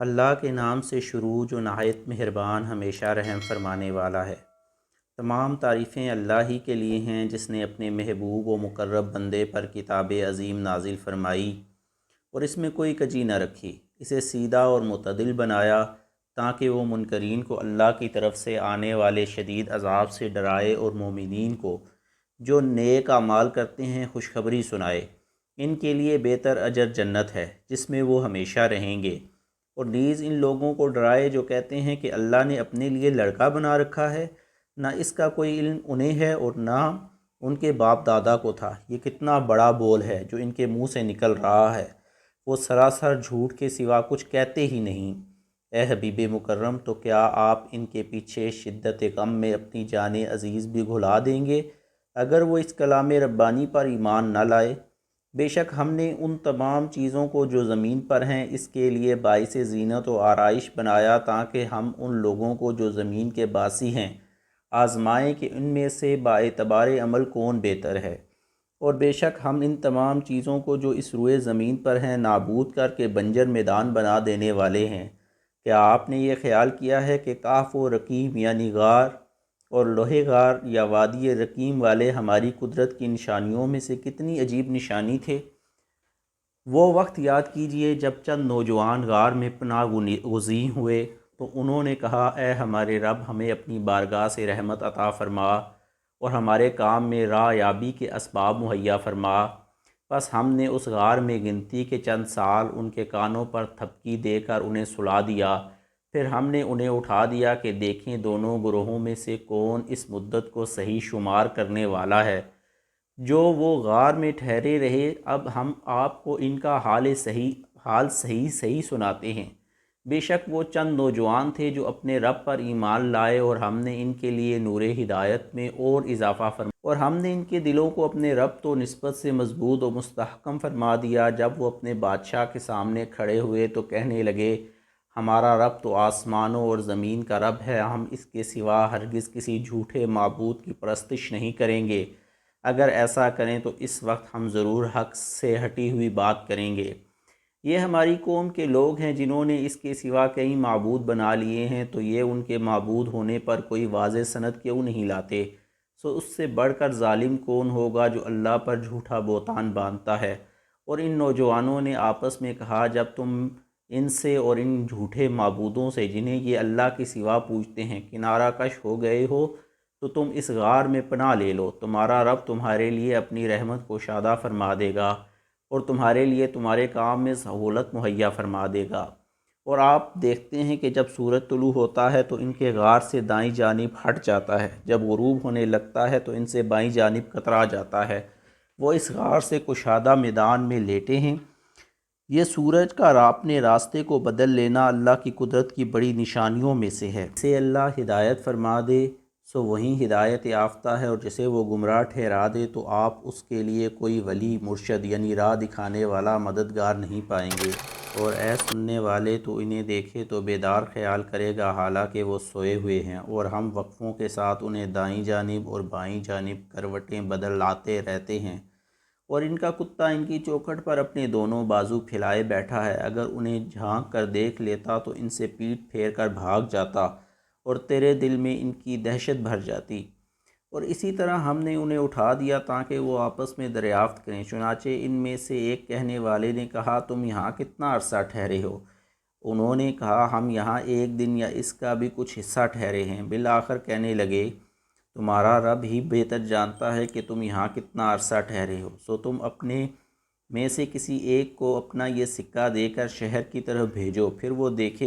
اللہ کے نام سے شروع جو نہایت مہربان ہمیشہ رحم فرمانے والا ہے۔ تمام تعریفیں اللہ ہی کے لیے ہیں جس نے اپنے محبوب و مقرب بندے پر کتاب عظیم نازل فرمائی اور اس میں کوئی کجی نہ رکھی، اسے سیدھا اور معتدل بنایا تاکہ وہ منکرین کو اللہ کی طرف سے آنے والے شدید عذاب سے ڈرائے اور مومنین کو جو نیک اعمال کرتے ہیں خوشخبری سنائے۔ ان کے لیے بہتر اجر جنت ہے جس میں وہ ہمیشہ رہیں گے، اور نیز ان لوگوں کو ڈرائے جو کہتے ہیں کہ اللہ نے اپنے لیے لڑکا بنا رکھا ہے، نہ اس کا کوئی علم انہیں ہے اور نہ ان کے باپ دادا کو تھا۔ یہ کتنا بڑا بول ہے جو ان کے منہ سے نکل رہا ہے، وہ سراسر جھوٹ کے سوا کچھ کہتے ہی نہیں۔ اے حبیب مکرم، تو کیا آپ ان کے پیچھے شدت غم میں اپنی جان عزیز بھی گھلا دیں گے اگر وہ اس کلام ربانی پر ایمان نہ لائے؟ بے شک ہم نے ان تمام چیزوں کو جو زمین پر ہیں اس کے لیے باعث زینت و آرائش بنایا تاکہ ہم ان لوگوں کو جو زمین کے باسی ہیں آزمائیں کہ ان میں سے باعتبار عمل کون بہتر ہے۔ اور بے شک ہم ان تمام چیزوں کو جو اس روئے زمین پر ہیں نابود کر کے بنجر میدان بنا دینے والے ہیں۔ کیا آپ نے یہ خیال کیا ہے کہ کہف و رقیم یعنی غار اور لوہے غار یا وادی رقیم والے ہماری قدرت کی نشانیوں میں سے کتنی عجیب نشانی تھے؟ وہ وقت یاد کیجئے جب چند نوجوان غار میں پناہ گزین ہوئے تو انہوں نے کہا، اے ہمارے رب، ہمیں اپنی بارگاہ سے رحمت عطا فرما اور ہمارے کام میں راہ یابی کے اسباب مہیا فرما۔ بس ہم نے اس غار میں گنتی کے چند سال ان کے کانوں پر تھپکی دے کر انہیں سلا دیا، پھر ہم نے انہیں اٹھا دیا کہ دیکھیں دونوں گروہوں میں سے کون اس مدت کو صحیح شمار کرنے والا ہے جو وہ غار میں ٹھہرے رہے۔ اب ہم آپ کو ان کا حال صحیح سناتے ہیں۔ بے شک وہ چند نوجوان تھے جو اپنے رب پر ایمان لائے اور ہم نے ان کے لیے نور ہدایت میں اور اضافہ فرمایا، اور ہم نے ان کے دلوں کو اپنے رب تو نسبت سے مضبوط و مستحکم فرما دیا۔ جب وہ اپنے بادشاہ کے سامنے کھڑے ہوئے تو کہنے لگے، ہمارا رب تو آسمانوں اور زمین کا رب ہے، ہم اس کے سوا ہرگز کسی جھوٹے معبود کی پرستش نہیں کریں گے۔ اگر ایسا کریں تو اس وقت ہم ضرور حق سے ہٹی ہوئی بات کریں گے۔ یہ ہماری قوم کے لوگ ہیں جنہوں نے اس کے سوا کئی معبود بنا لیے ہیں، تو یہ ان کے معبود ہونے پر کوئی واضح سند کیوں نہیں لاتے؟ سو اس سے بڑھ کر ظالم کون ہوگا جو اللہ پر جھوٹا بہتان باندھتا ہے۔ اور ان نوجوانوں نے آپس میں کہا، جب تم ان سے اور ان جھوٹے معبودوں سے جنہیں یہ اللہ کے سوا پوجتے ہیں کنارہ کش ہو گئے ہو تو تم اس غار میں پناہ لے لو، تمہارا رب تمہارے لیے اپنی رحمت کو شادہ فرما دے گا اور تمہارے لیے تمہارے کام میں سہولت مہیا فرما دے گا۔ اور آپ دیکھتے ہیں کہ جب سورج طلوع ہوتا ہے تو ان کے غار سے دائیں جانب ہٹ جاتا ہے، جب غروب ہونے لگتا ہے تو ان سے بائیں جانب کترا جاتا ہے، وہ اس غار سے کشادہ میدان میں لیٹے ہیں۔ یہ سورج کا اپنے راستے کو بدل لینا اللہ کی قدرت کی بڑی نشانیوں میں سے ہے۔ جسے اللہ ہدایت فرما دے سو وہیں ہدایت یافتہ ہے، اور جسے وہ گمراہ ٹھہرا دے تو آپ اس کے لیے کوئی ولی مرشد یعنی راہ دکھانے والا مددگار نہیں پائیں گے۔ اور اے سننے والے، تو انہیں دیکھے تو بیدار خیال کرے گا حالانکہ وہ سوئے ہوئے ہیں، اور ہم وقفوں کے ساتھ انہیں دائیں جانب اور بائیں جانب کروٹیں بدلاتے رہتے ہیں، اور ان کا کتا ان کی چوکھٹ پر اپنے دونوں بازو پھیلائے بیٹھا ہے۔ اگر انہیں جھانک کر دیکھ لیتا تو ان سے پیٹھ پھیر کر بھاگ جاتا اور تیرے دل میں ان کی دہشت بھر جاتی۔ اور اسی طرح ہم نے انہیں اٹھا دیا تاکہ وہ آپس میں دریافت کریں۔ چنانچہ ان میں سے ایک کہنے والے نے کہا، تم یہاں کتنا عرصہ ٹھہرے ہو؟ انہوں نے کہا، ہم یہاں ایک دن یا اس کا بھی کچھ حصہ ٹھہرے ہیں۔ بالآخر کہنے لگے، تمہارا رب ہی بہتر جانتا ہے کہ تم یہاں کتنا عرصہ ٹھہرے ہو، سو تم اپنے میں سے کسی ایک کو اپنا یہ سکہ دے کر شہر کی طرف بھیجو، پھر وہ دیکھے